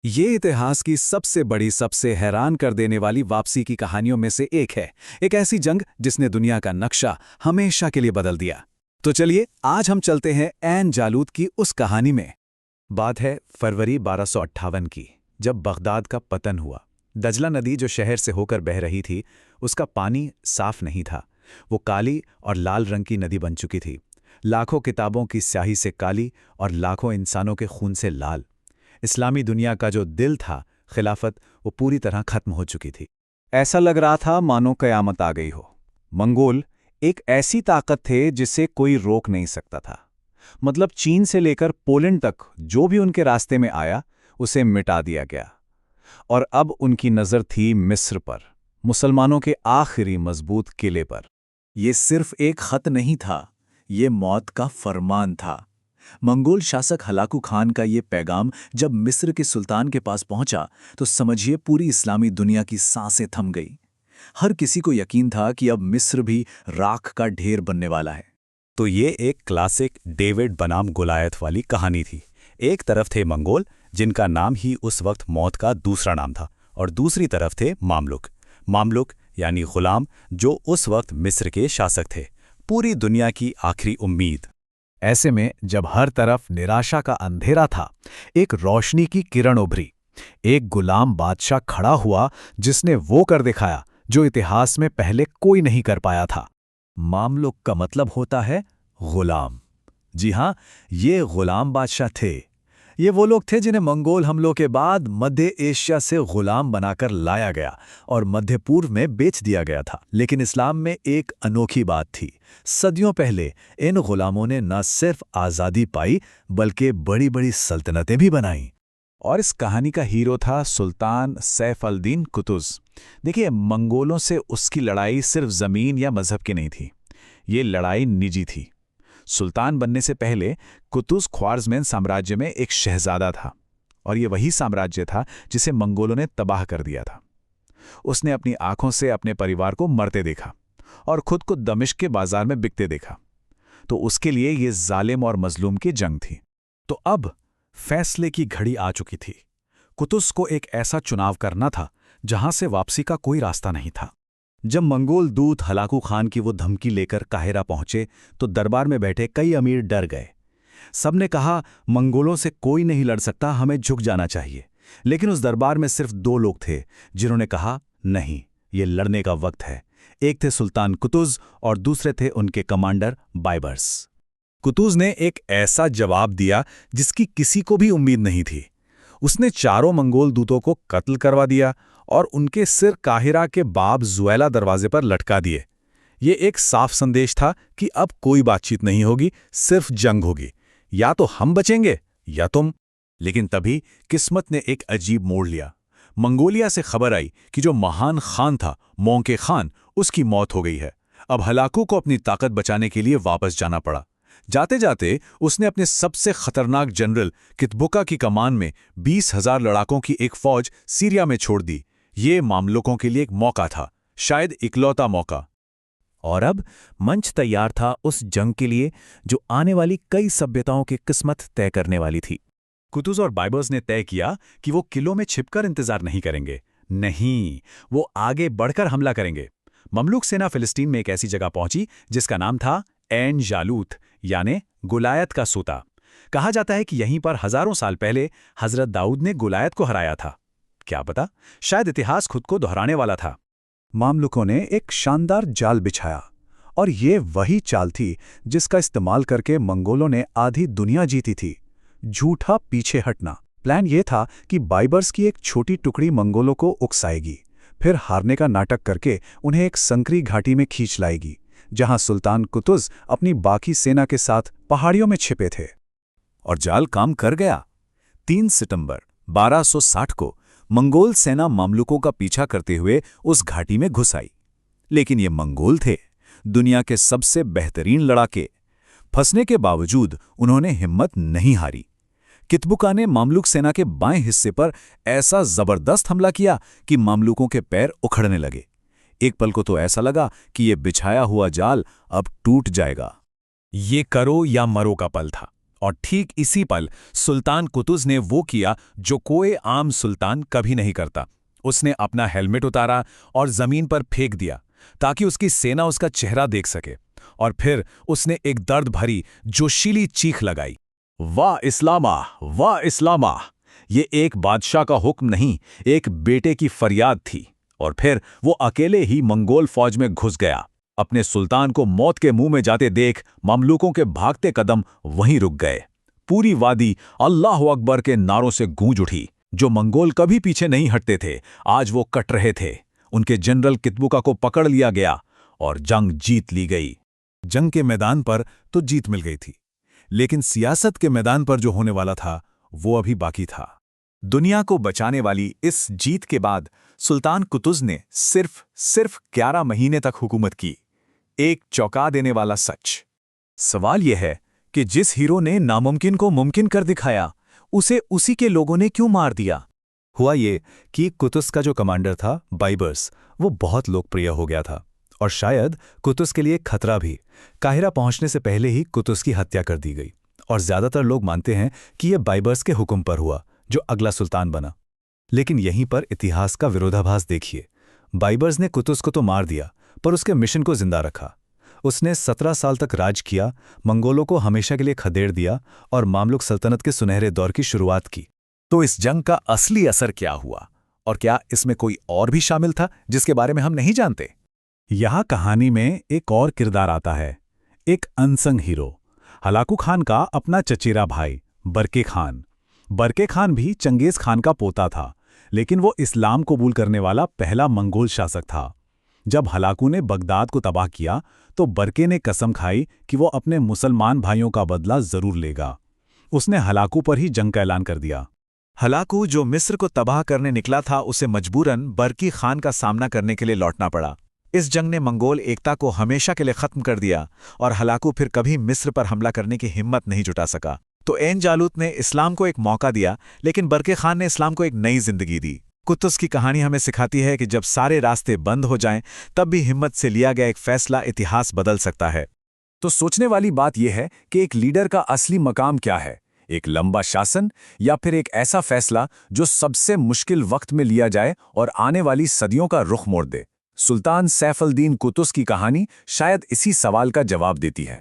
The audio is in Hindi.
ये इतिहास की सबसे बड़ी, सबसे हैरान कर देने वाली वापसी की कहानियों में से एक है। एक ऐसी जंग जिसने दुनिया का नक्शा हमेशा के लिए बदल दिया। तो चलिए आज हम चलते हैं ऐन जालूत की उस कहानी में। बात है फरवरी 1258 की, जब बगदाद का पतन हुआ। दजला नदी जो शहर से होकर बह रही थी, उसका पानी साफ नहीं था। वो काली और लाल रंग की नदी बन चुकी थी। लाखों किताबों की स्याही से काली और लाखों इंसानों के खून से लाल। इस्लामी दुनिया का जो दिल था, खिलाफत, वो पूरी तरह खत्म हो चुकी थी। ऐसा लग रहा था मानो कयामत आ गई हो। मंगोल एक ऐसी ताकत थे जिसे कोई रोक नहीं सकता था। मतलब चीन से लेकर पोलैंड तक जो भी उनके रास्ते में आया, उसे मिटा दिया गया। और अब उनकी नज़र थी मिस्र पर, मुसलमानों के आखिरी मजबूत किले पर। ये सिर्फ एक खत नहीं था, ये मौत का फरमान था। मंगोल शासक हलाकू खान का ये पैगाम जब मिस्र के सुल्तान के पास पहुंचा, तो समझिए पूरी इस्लामी दुनिया की सांसें थम गई। हर किसी को यकीन था कि अब मिस्र भी राख का ढेर बनने वाला है। तो ये एक क्लासिक डेविड बनाम गोलायत वाली कहानी थी। एक तरफ थे मंगोल, जिनका नाम ही उस वक्त मौत का दूसरा नाम था, और दूसरी तरफ थे मामलुक। मामलुक यानी गुलाम, जो उस वक्त मिस्र के शासक थे, पूरी दुनिया की आखिरी उम्मीद। ऐसे में जब हर तरफ निराशा का अंधेरा था, एक रोशनी की किरण उभरी। एक गुलाम बादशाह खड़ा हुआ जिसने वो कर दिखाया जो इतिहास में पहले कोई नहीं कर पाया था। मामलुक का मतलब होता है गुलाम। जी हां, ये गुलाम बादशाह थे। ये वो लोग थे जिन्हें मंगोल हमलों के बाद मध्य एशिया से गुलाम बनाकर लाया गया और मध्य पूर्व में बेच दिया गया था। लेकिन इस्लाम में एक अनोखी बात थी। सदियों पहले इन गुलामों ने न सिर्फ आज़ादी पाई, बल्कि बड़ी-बड़ी सल्तनतें भी बनाईं। और इस कहानी का हीरो था सुल्तान सैफ अल-दीन कुतुज़। देखिए, मंगोलों से उसकी लड़ाई सिर्फ ज़मीन या मज़हब की नहीं थी, ये लड़ाई निजी थी। सुल्तान बनने से पहले कुतुज़ ख्वारज़मियन साम्राज्य में एक शहजादा था, और ये वही साम्राज्य था जिसे मंगोलों ने तबाह कर दिया था। उसने अपनी आंखों से अपने परिवार को मरते देखा और खुद को दमिश्क के बाजार में बिकते देखा। तो उसके लिए ये जालिम और मजलूम की जंग थी। तो अब फैसले की घड़ी आ चुकी थी। कुतुज़ को एक ऐसा चुनाव करना था जहां से वापसी का कोई रास्ता नहीं था। जब मंगोल दूत हलाकू खान की वो धमकी लेकर काहिरा पहुंचे, तो दरबार में बैठे कई अमीर डर गए। सबने कहा, मंगोलों से कोई नहीं लड़ सकता, हमें झुक जाना चाहिए। लेकिन उस दरबार में सिर्फ दो लोग थे जिन्होंने कहा, नहीं, ये लड़ने का वक्त है। एक थे सुल्तान कुतुज़ और दूसरे थे उनके कमांडर बाइबर्स। कुतुज़ ने एक ऐसा जवाब दिया जिसकी किसी को भी उम्मीद नहीं थी। उसने चारों मंगोल दूतों को कत्ल करवा दिया और उनके सिर काहिरा के बाब जुएला दरवाजे पर लटका दिए। ये एक साफ संदेश था कि अब कोई बातचीत नहीं होगी, सिर्फ जंग होगी। या तो हम बचेंगे या तुम। लेकिन तभी किस्मत ने एक अजीब मोड़ लिया। मंगोलिया से खबर आई कि जो महान खान था, मोंके खान, उसकी मौत हो गई है। अब हलाकू को अपनी ताकत बचाने के लिए वापस जाना पड़ा। जाते जाते उसने अपने सबसे खतरनाक जनरल कितबुका की कमान में 20,000 लड़ाकों की एक फौज सीरिया में छोड़ दी। ये मामलुकों के लिए एक मौका था, शायद इकलौता मौका। और अब मंच तैयार था उस जंग के लिए जो आने वाली कई सभ्यताओं की किस्मत तय करने वाली थी। कुतुज़ और बाइबर्स ने तय किया कि वो किलों में छिपकर इंतजार नहीं करेंगे। नहीं, वो आगे बढ़कर हमला करेंगे। ममलूक सेना फिलिस्तीन में एक ऐसी जगह पहुंची जिसका नाम था ऐन जालूत, यानी गुलायत का सूता। कहा जाता है कि यहीं पर हजारों साल पहले हजरत दाऊद ने गुलायत को हराया था। क्या पता, शायद इतिहास खुद को दोहराने वाला था। मामलुकों ने एक शानदार जाल बिछाया, और ये वही चाल थी जिसका इस्तेमाल करके मंगोलों ने आधी दुनिया जीती थी। झूठा पीछे हटना। प्लान ये था कि बाइबर्स की एक छोटी टुकड़ी मंगोलों को उकसाएगी, फिर हारने का नाटक करके उन्हें एक संकरी घाटी में खींच लाएगी, जहां सुल्तान कुतुज़ अपनी बाकी सेना के साथ पहाड़ियों में छिपे थे। और जाल काम कर गया। 3 सितंबर 1260 को मंगोल सेना मामलुकों का पीछा करते हुए उस घाटी में घुस आई। लेकिन ये मंगोल थे, दुनिया के सबसे बेहतरीन लड़ाके। फंसने के बावजूद उन्होंने हिम्मत नहीं हारी। कितबुका ने मामलुक सेना के बाएं हिस्से पर ऐसा जबरदस्त हमला किया कि मामलुकों के पैर उखड़ने लगे। एक पल को तो ऐसा लगा कि ये बिछाया हुआ जाल अब टूट जाएगा। ये करो या मरो का पल था, और ठीक इसी पल सुल्तान कुतुज़ ने वो किया जो कोई आम सुल्तान कभी नहीं करता। उसने अपना हेलमेट उतारा और जमीन पर फेंक दिया ताकि उसकी सेना उसका चेहरा देख सके, और फिर उसने एक दर्द भरी जोशीली चीख लगाई, वाह इस्लामा, वाह इस्लामा। ये एक बादशाह का हुक्म नहीं, एक बेटे की फरियाद थी। और फिर वो अकेले ही मंगोल फौज में घुस गया। अपने सुल्तान को मौत के मुंह में जाते देख ममलूकों के भागते कदम वहीं रुक गए। पूरी वादी अल्लाह अकबर के नारों से गूंज उठी। जो मंगोल कभी पीछे नहीं हटते थे, आज वो कट रहे थे। उनके जनरल कितबुका को पकड़ लिया गया और जंग जीत ली गई। जंग के मैदान पर तो जीत मिल गई थी, लेकिन सियासत के मैदान पर जो होने वाला था वो अभी बाकी था। दुनिया को बचाने वाली इस जीत के बाद सुल्तान कुतुज़ ने सिर्फ 11 महीने तक हुकूमत की। एक चौंका देने वाला सच। सवाल यह है कि जिस हीरो ने नामुमकिन को मुमकिन कर दिखाया, उसे उसी के लोगों ने क्यों मार दिया? हुआ ये कि कुतुज़ का जो कमांडर था बाइबर्स, वो बहुत लोकप्रिय हो गया था और शायद कुतुज़ के लिए खतरा भी। काहिरा पहुंचने से पहले ही कुतुज़ की हत्या कर दी गई और ज्यादातर लोग मानते हैं कि यह बाइबर्स के हुक्म पर हुआ, जो अगला सुल्तान बना। लेकिन यहीं पर इतिहास का विरोधाभास देखिए। बाइबर्स ने कुतुज़ को तो मार दिया, पर उसके मिशन को जिंदा रखा। उसने 17 साल तक राज किया, मंगोलों को हमेशा के लिए खदेड़ दिया और मामलुक सल्तनत के सुनहरे दौर की शुरुआत की। तो इस जंग का असली असर क्या हुआ, और क्या इसमें कोई और भी शामिल था जिसके बारे में हम नहीं जानते? यहाँ कहानी में एक और किरदार आता है, एक अनसंग हीरो, हलाकू खान का अपना चचेरा भाई बरके खान। बरके खान भी चंगेज खान का पोता था, लेकिन वो इस्लाम कबूल करने वाला पहला मंगोल शासक था। जब हलाकू ने बगदाद को तबाह किया तो बरके ने कसम खाई कि वो अपने मुसलमान भाइयों का बदला जरूर लेगा। उसने हलाकू पर ही जंग का ऐलान कर दिया। हलाकू जो मिस्र को तबाह करने निकला था, उसे मजबूरन बरकी खान का सामना करने के लिए लौटना पड़ा। इस जंग ने मंगोल एकता को हमेशा के लिए खत्म कर दिया और हलाकू फिर कभी मिस्र पर हमला करने की हिम्मत नहीं जुटा सका। तो एन जालूत ने इस्लाम को एक मौका दिया, लेकिन बरके खान ने इस्लाम को एक नई जिंदगी दी। कुतुज़ की कहानी हमें सिखाती है कि जब सारे रास्ते बंद हो जाएं, तब भी हिम्मत से लिया गया एक फैसला इतिहास बदल सकता है। तो सोचने वाली बात यह है कि एक लीडर का असली मकाम क्या है? एक लंबा शासन या फिर एक ऐसा फैसला जो सबसे मुश्किल वक्त में लिया जाए और आने वाली सदियों का रुख मोड़ दे? सुल्तान सैफुद्दीन कुतुज़ की कहानी शायद इसी सवाल का जवाब देती है।